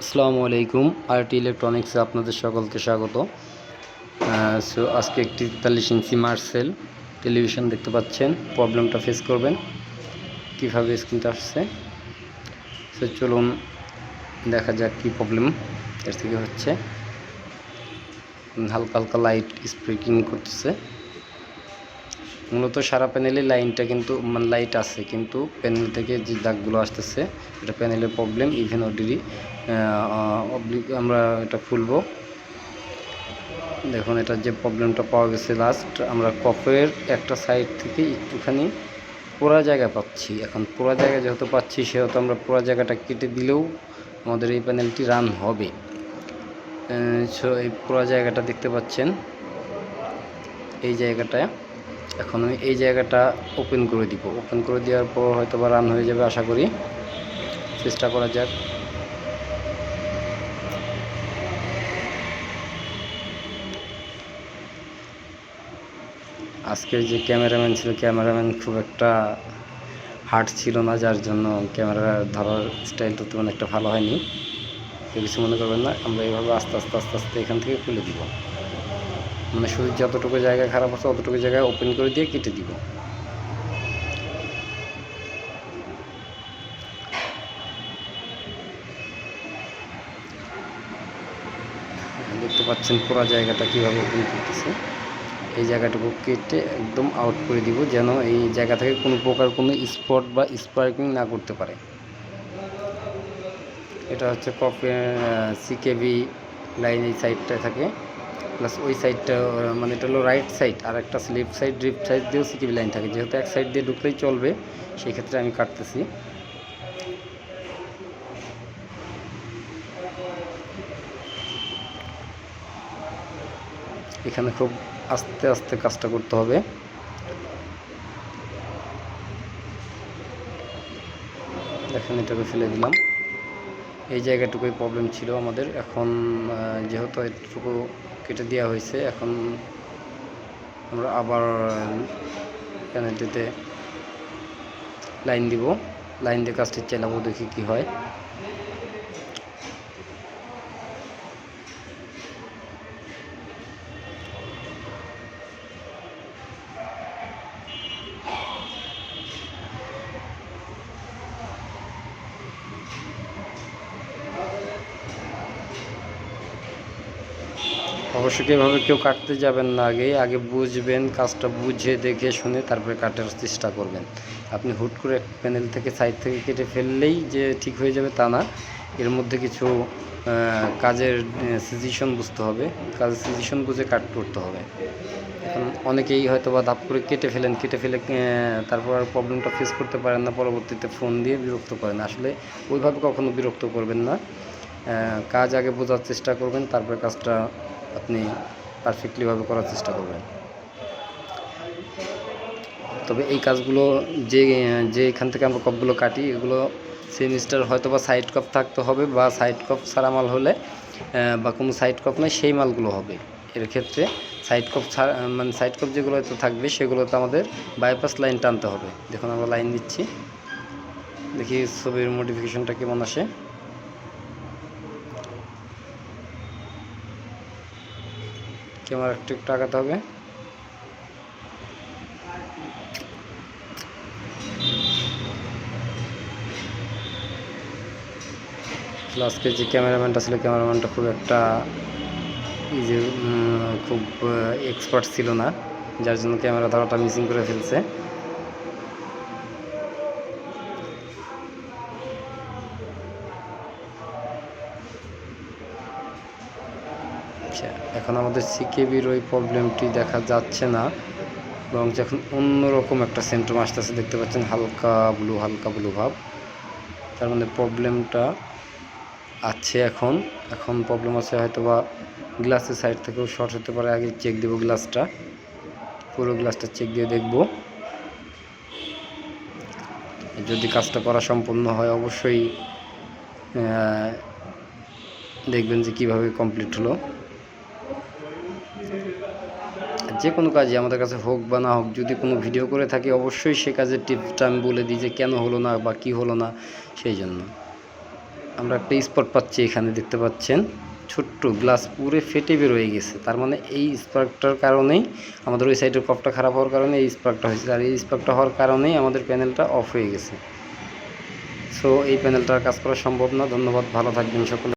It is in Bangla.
আসসালামু আলাইকুম। আরটি ইলেকট্রনিক্সে আপনাদের সকলকে স্বাগত। সো আজকে একটি 43 ইঞ্চি মার্সেল টেলিভিশন দেখতে পাচ্ছেন। প্রবলেমটা ফেস করবেন, কীভাবে স্ক্রিনটা আসছে। সো চলুন দেখা যাক কী প্রবলেম এর থেকে হচ্ছে। হালকা হালকা লাইট স্পার্কিং করতেছে। মূলত সারা প্যানেলে লাইনটা কিন্তু লাইট আছে, কিন্তু প্যানেল থেকে যে দাগগুলো আসতেছে এটা প্যানেলের প্রবলেম। ইভেন ওডিরই আমরা এটা খুলবো। দেখুন এটার যে প্রবলেমটা পাওয়া গেছে লাস্ট, আমরা কফের একটা সাইড থেকে একটুখানি পোড়া জায়গা পাচ্ছি। এখন পোড়া জায়গা যেহেতু পাচ্ছি, সেহেতু আমরা পোড়া জায়গাটা কেটে দিলেও আমাদের এই প্যানেলটি রান হবে। সো এই পোড়া জায়গাটা দেখতে পাচ্ছেন, এই জায়গাটা। এখন আমি এই জায়গাটা ওপেন করে দিব। ওপেন করে দেওয়ার পর হয়তো বা রান হয়ে যাবে আশা করি। চেষ্টা করা যাক। আজকের যে ক্যামেরাম্যান ছিল, ক্যামেরাম্যান খুব একটা হার্ড ছিল না, যার জন্য ক্যামেরা ধরার স্টাইলটা তেমন একটা ভালো হয়নি। কেউ কিছু মনে করবেন না। আমরা এইভাবে আস্তে আস্তে আস্তে আস্তে এখান থেকে খুলে দিব। মানে শুধু যতটুকু জায়গা খারাপ আছে অতটুকু জায়গায় ওপেন করে দিয়ে কেটে দিব। দেখতে পাচ্ছেন পুরো জায়গাটা কীভাবে ওপেন করতেছে। এই জায়গাটুকু কেটে একদম আউট করে দিব, যেন এই জায়গা থেকে কোনো প্রকার কোনো স্পট বা স্পার্কিং না করতে পারে। এটা হচ্ছে সিকেবি লাইন এই সাইডটায় থাকে, প্লাস ওই সাইডটা মানে এটা হলো রাইট সাইড, আর একটা লেফট সাইড ড্রিফট সাইড দিয়েও সিকেবি লাইন থাকে। যেহেতু এক সাইড দিয়ে ঢুকলেই চলবে, সেই ক্ষেত্রে আমি কাটতেছি। এখানে খুব আস্তে আস্তে কাজটা করতে হবে। দেখেন এটাকে ফেলে দিলাম। এই জায়গাটুকুই প্রবলেম ছিল আমাদের। এখন যেহেতু এটুকু কেটে দেওয়া হয়েছে, এখন আমরা আবার প্যানেলটিতে লাইন দিব। লাইন দিয়ে কাজটি চালাবো, দেখি কি হয়। অবশ্যই এভাবে কেউ কাটতে যাবেন না। আগে বুঝবেন, কাজটা বুঝে দেখে শুনে তারপরে কাটার চেষ্টা করবেন। আপনি হুট করে প্যানেল থেকে সাইড থেকে কেটে ফেললেই যে ঠিক হয়ে যাবে তা না। এর মধ্যে কিছু কাজের সিচুয়েশন বুঝতে হবে, কাজের সিচুয়েশন বুঝে কাট করতে হবে। এখন অনেকেই হয়তো বা ধাপ করে কেটে ফেলে তারপর আর প্রবলেমটা ফেস করতে পারেন না, পরবর্তীতে ফোন দিয়ে বিরক্ত করেন। আসলে ওইভাবে কখনো বিরক্ত করবেন না। কাজ আগে বোঝার চেষ্টা করবেন, তারপরে কাজটা আপনি পারফেক্টলিভাবে করার চেষ্টা করবেন। তবে এই কাজগুলো যে এখান থেকে আমরা কপগুলো কাটি, এগুলো সেমিস্টার হয়তো বা সাইড কপ থাকতে হবে, বা সাইড কপ ছাড়া মাল হলে বা কোনো সাইড কপ নেই সেই মালগুলো হবে। এর ক্ষেত্রে সাইড কপ ছাড়া সাইড কপ যেগুলোতে থাকবে সেগুলোতে আমাদের বাইপাস লাইন টানতে হবে। দেখুন আমরা লাইন দিচ্ছি, দেখি ছবির মডিফিকেশনটা কেমন আসে। ক্যামেরা একটু আগাতে হবে। আজকে যে ক্যামেরাম্যানটা ছিল, ক্যামেরাম্যানটা খুব একটা খুব এক্সপার্ট ছিল না, যার জন্য ক্যামেরা ধরাটা মিসিং করে ফেলছে। আচ্ছা, এখন আমাদের সিকেবির ওই প্রবলেমটি দেখা যাচ্ছে না, বরং এখন অন্যরকম একটা সিমটম আসতেছে। দেখতে পাচ্ছেন হালকা ব্লু ভাব, তার মানে প্রবলেমটা আছে। এখন প্রবলেম আছে হয়তো বা গ্লাসের সাইড থেকেও শর্ট হতে পারে। আগে চেক দেবো গ্লাসটা, পুরো গ্লাসটা চেক দিয়ে দেখব। যদি কাজটা করা সম্পূর্ণ হয় অবশ্যই দেখবেন যে কিভাবে কমপ্লিট হলো। যে কোনো কাজই আমাদের কাছে হোক বা না হোক, যদি কোনো ভিডিও করে থাকি অবশ্যই সে কাজের টিপসটা আমি বলে দিই যে কেন হলো না বা কী হলো না, সেই জন্য। আমরা একটা স্পট পাচ্ছি, এখানে দেখতে পাচ্ছেন ছোট্ট গ্লাস পুরে ফেটে বের হয়ে গেছে। তার মানে এই স্পার্কটার কারণেই আমাদের ওই সাইডের কপটা খারাপ হওয়ার কারণে এই স্পার্কটা হয়েছে, আর এই স্পার্কটা হওয়ার কারণেই আমাদের প্যানেলটা অফ হয়ে গেছে। সো এই প্যানেলটার কাজ করা সম্ভব না। ধন্যবাদ, ভালো থাকবেন সকলে।